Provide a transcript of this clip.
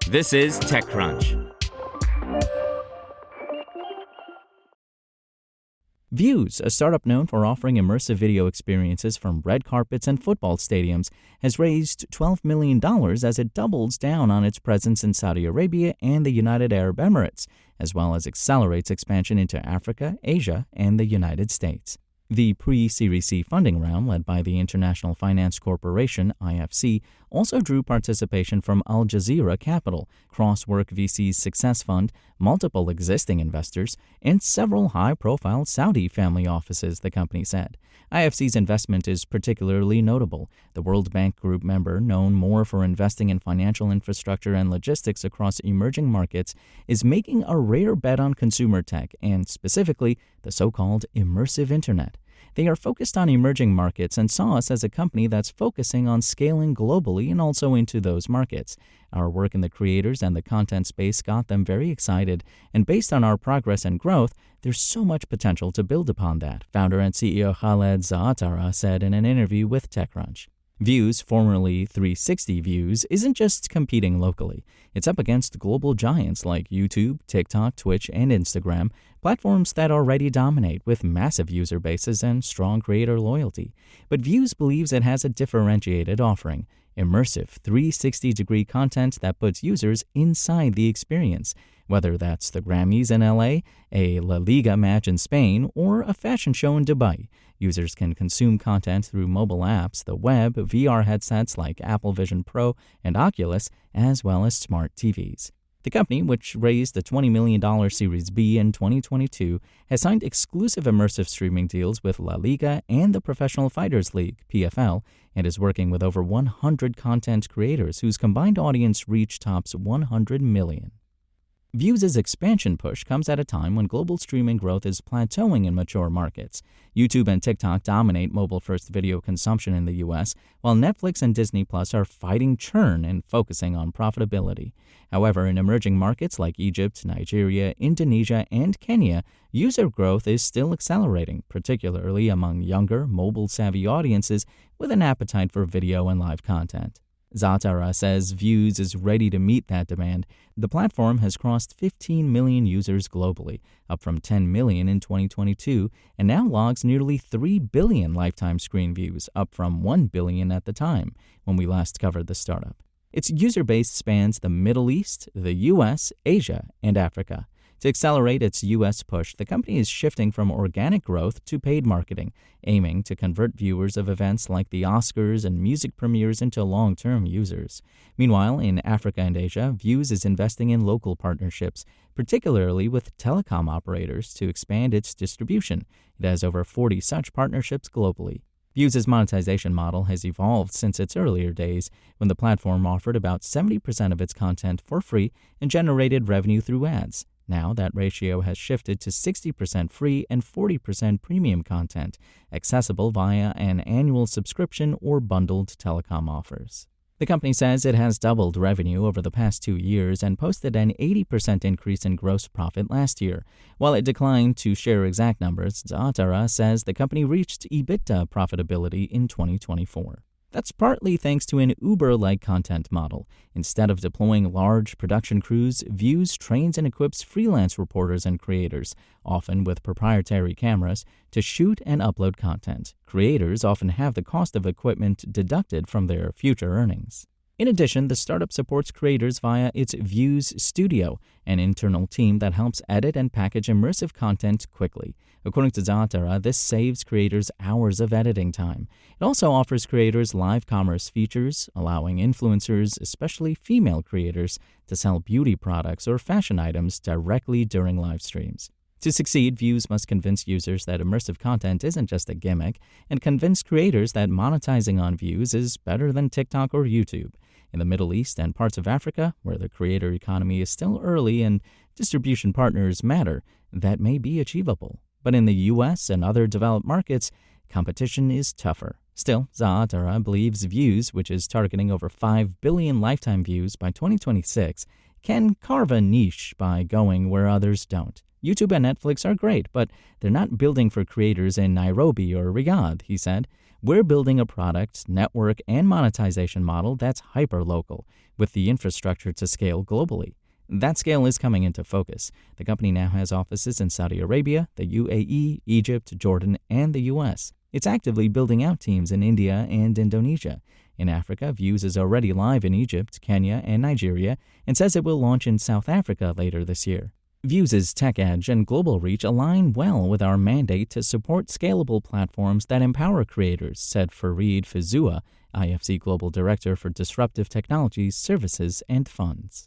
This is TechCrunch. VUZ, a startup known for offering immersive video experiences from red carpets and football stadiums, has raised $12 million as it doubles down on its presence in Saudi Arabia and the United Arab Emirates, as well as accelerates expansion into Africa, Asia, and the United States. The pre-Series C funding round, led by the International Finance Corporation (IFC), also drew participation from Al Jazeera Capital, Crosswork VC's Success Fund, multiple existing investors, and several high-profile Saudi family offices, the company said. IFC's investment is particularly notable. The World Bank Group member, known more for investing in financial infrastructure and logistics across emerging markets, is making a rare bet on consumer tech and, specifically, the so-called immersive internet. They are focused on emerging markets and saw us as a company that's focusing on scaling globally and also into those markets. Our work in the creators and the content space got them very excited, and based on our progress and growth, there's so much potential to build upon that, founder and CEO Khaled Zaatara said in an interview with TechCrunch. VUZ, formerly 360 VUZ, isn't just competing locally. It's up against global giants like YouTube, TikTok, Twitch, and Instagram, platforms that already dominate with massive user bases and strong creator loyalty. But VUZ believes it has a differentiated offering, immersive 360-degree content that puts users inside the experience. Whether that's the Grammys in LA, a La Liga match in Spain, or a fashion show in Dubai, users can consume content through mobile apps, the web, VR headsets like Apple Vision Pro and Oculus, as well as smart TVs. The company, which raised a $20 million Series B in 2022, has signed exclusive immersive streaming deals with La Liga and the Professional Fighters League, PFL, and is working with over 100 content creators whose combined audience reach tops 100 million. VUZ's expansion push comes at a time when global streaming growth is plateauing in mature markets. YouTube and TikTok dominate mobile-first video consumption in the U.S., while Netflix and Disney Plus are fighting churn and focusing on profitability. However, in emerging markets like Egypt, Nigeria, Indonesia, and Kenya, user growth is still accelerating, particularly among younger, mobile-savvy audiences with an appetite for video and live content. Zaatara says VUZ is ready to meet that demand. The platform has crossed 15 million users globally, up from 10 million in 2022, and now logs nearly 3 billion lifetime screen views, up from 1 billion at the time when we last covered the startup. Its user base spans the Middle East, the U.S., Asia, and Africa. To accelerate its U.S. push, the company is shifting from organic growth to paid marketing, aiming to convert viewers of events like the Oscars and music premieres into long-term users. Meanwhile, in Africa and Asia, VUZ is investing in local partnerships, particularly with telecom operators, to expand its distribution. It has over 40 such partnerships globally. VUZ's monetization model has evolved since its earlier days, when the platform offered about 70% of its content for free and generated revenue through ads. Now that ratio has shifted to 60% free and 40% premium content, accessible via an annual subscription or bundled telecom offers. The company says it has doubled revenue over the past 2 years and posted an 80% increase in gross profit last year. While it declined to share exact numbers, Zaatara says the company reached EBITDA profitability in 2024. That's partly thanks to an Uber-like content model. Instead of deploying large production crews, VUZ trains and equips freelance reporters and creators, often with proprietary cameras, to shoot and upload content. Creators often have the cost of equipment deducted from their future earnings. In addition, the startup supports creators via its VUZ Studio, an internal team that helps edit and package immersive content quickly. According to Zaatara, this saves creators hours of editing time. It also offers creators live commerce features, allowing influencers, especially female creators, to sell beauty products or fashion items directly during live streams. To succeed, VUZ must convince users that immersive content isn't just a gimmick, and convince creators that monetizing on VUZ is better than TikTok or YouTube. In the Middle East and parts of Africa, where the creator economy is still early and distribution partners matter, that may be achievable. But in the U.S. and other developed markets, competition is tougher. Still, Zaatara believes VUZ, which is targeting over 5 billion lifetime views by 2026, can carve a niche by going where others don't. YouTube and Netflix are great, but they're not building for creators in Nairobi or Riyadh, he said. We're building a product, network, and monetization model that's hyper-local, with the infrastructure to scale globally. That scale is coming into focus. The company now has offices in Saudi Arabia, the UAE, Egypt, Jordan, and the US. It's actively building out teams in India and Indonesia. In Africa, VUZ is already live in Egypt, Kenya, and Nigeria, and says it will launch in South Africa later this year. VUZ's tech edge and global reach align well with our mandate to support scalable platforms that empower creators, said Fareed Fizua, IFC Global Director for Disruptive Technologies, Services, and Funds.